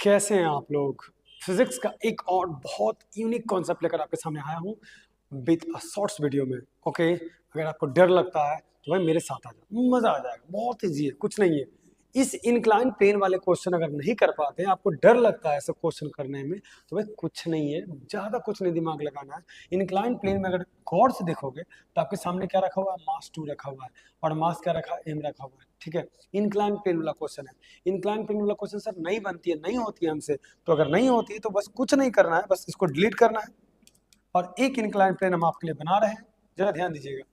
कैसे हैं आप लोग। फिजिक्स का एक और बहुत यूनिक कॉन्सेप्ट लेकर आपके सामने आया हूँ विद अ शॉर्ट्स वीडियो में। ओके, अगर आपको डर लगता है तो भाई मेरे साथ आ जाओ, मजा आ जाएगा। बहुत ईजी है, कुछ नहीं है। इस इंक्लाइन प्लेन वाले क्वेश्चन अगर नहीं कर पाते हैं, आपको डर लगता है ऐसे क्वेश्चन करने में, तो भाई कुछ नहीं है, ज्यादा कुछ नहीं दिमाग लगाना है। इंक्लाइन प्लेन में अगर गौर से देखोगे तो आपके सामने क्या रखा हुआ है, मास 2 रखा हुआ है और मास क्या रखा है, m रखा हुआ है। ठीक है, इंक्लाइन प्लेन वाला क्वेश्चन है। इंक्लाइन प्लेन वाला क्वेश्चन सर नहीं बनती है, नहीं होती है हमसे, तो अगर नहीं होती है तो बस कुछ नहीं करना है, बस इसको डिलीट करना है और एक इंक्लाइन प्लेन हम आपके लिए बना रहे हैं, जरा ध्यान दीजिएगा।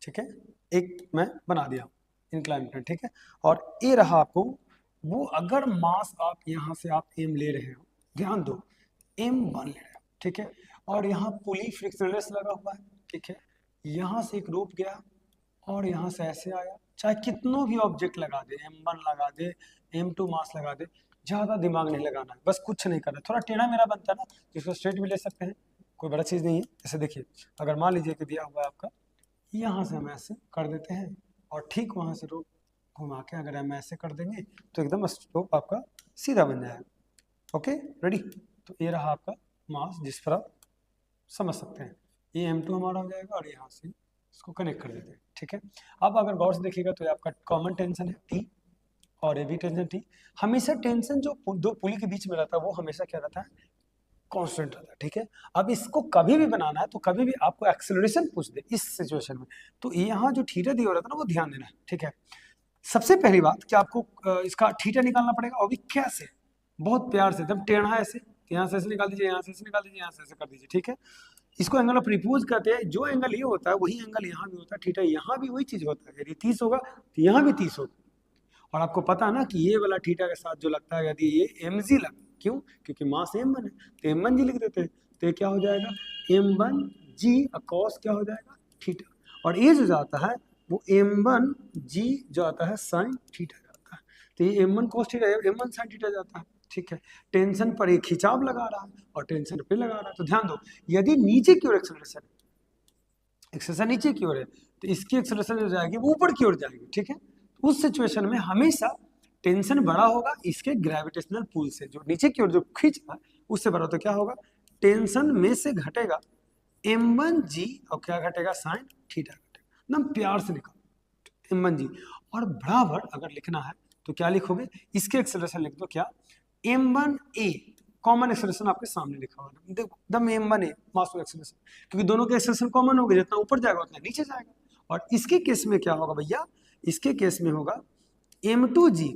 ठीक है, एक मैं बना दिया इंक्लाइन प्लेन। ठीक है, और ये रहा आपको वो, अगर मास आप यहाँ से आप एम ले रहे हो, ध्यान दो, m1 ले रहे हो। ठीक है, और यहाँ पुली फ्रिक्शनलेस लगा हुआ है। ठीक है, यहाँ से एक रूप गया और यहाँ से ऐसे आया, चाहे कितनों भी ऑब्जेक्ट लगा दे, m1 लगा दे, m2 मास लगा दे, ज्यादा दिमाग नहीं लगाना है, बस कुछ नहीं करना। थोड़ा टेढ़ा मेरा बनता है ना, जिसको स्ट्रेट भी ले सकते हैं, कोई बड़ा चीज नहीं है। जैसे देखिए, अगर मान लीजिए कि दिया हुआ है आपका, यहाँ से हम ऐसे कर देते हैं और ठीक वहां से रोप घुमा के अगर हम ऐसे कर देंगे तो एकदम स्लोप आपका सीधा बन जाएगा। Okay, ready. तो ये रहा आपका मास, जिस पर आप समझ सकते हैं। ये m2 हमारा हो जाएगा और यहाँ से इसको कनेक्ट कर देते हैं। ठीक है, अब अगर गौर से देखिएगा तो ये आपका कॉमन टेंशन है T और ये भी टेंशन T। हमेशा टेंशन जो दो पुली के बीच में रहता है वो हमेशा क्या रहता है, कांस्टेंट रहता है। ठीक है, अब इसको कभी भी बनाना है तो कभी भी आपको एक्सेलरेशन पूछ दे इस सिचुएशन में, तो यहाँ जो थीटा दिया रहता है ना, वो ध्यान देना है। ठीक है, सबसे पहली बात कि आपको इसका थीटा निकालना पड़ेगा, और भी कैसे, बहुत प्यार से एकदम टेढ़ा ऐसे, यहाँ से ऐसे निकाल दीजिए, यहाँ से ऐसे निकाल दीजिए, यहाँ से ऐसे कर दीजिए। ठीक है, इसको एंगल ऑफ रिपोज कहते हैं। जो एंगल ये होता है वही एंगल यहाँ भी होता है, थीटा यहाँ भी वही चीज होता है। यदि 30 होगा तो यहाँ भी 30 होगा। और आपको पता है ना कि ये वाला थीटा के साथ जो लगता है, यदि ये mg लगा, क्यों, क्योंकि मास m1 है, तो m1g लिख देते हैं, तो ये क्या हो जाएगा, m1g cos क्या हो जाएगा, थीटा। और ये जो जाता है वो m1g जो आता है साइन थीटा जाता है, तो ये m1 cos theta, m1 sine theta जाता है। ठीक है, टेंशन पर एक खिंचाव लगा रहा है और टेंशन पे लगा रहा है, तो ध्यान दो, यदि नीचे की ओर एक्सेलरेशन, एक्सेलरेशन नीचे की ओर है तो इसकी एक्सेलरेशन जो जाएगी वो ऊपर की ओर जाएगी। ठीक है, उस सिचुएशन में हमेशा टेंशन बड़ा होगा इसके ग्रेविटेशनल पुल से, जो नीचे की ओर जो खींच रहा है उससे बड़ा, तो क्या होगा, टेंशन में से घटेगा m1g और क्या घटेगा, साइन थीटा घटेगा। एकदम प्यार से निकालो m1g, और बराबर अगर लिखना है तो क्या लिखोगे, इसके एक्सेलरेशन लिख दो, क्या, m1a, कॉमन एक्सेलरेशन आपके सामने लिखा हुआ है, देखो एकदम m1a मास ऑफ एक्सेलरेशन, क्योंकि दोनों के एक्सेलरेशन कॉमन होंगे, जितना ऊपर जाएगा उतना नीचे जाएगा। और इसके केस में क्या होगा भैया, इसके केस में होगा m2g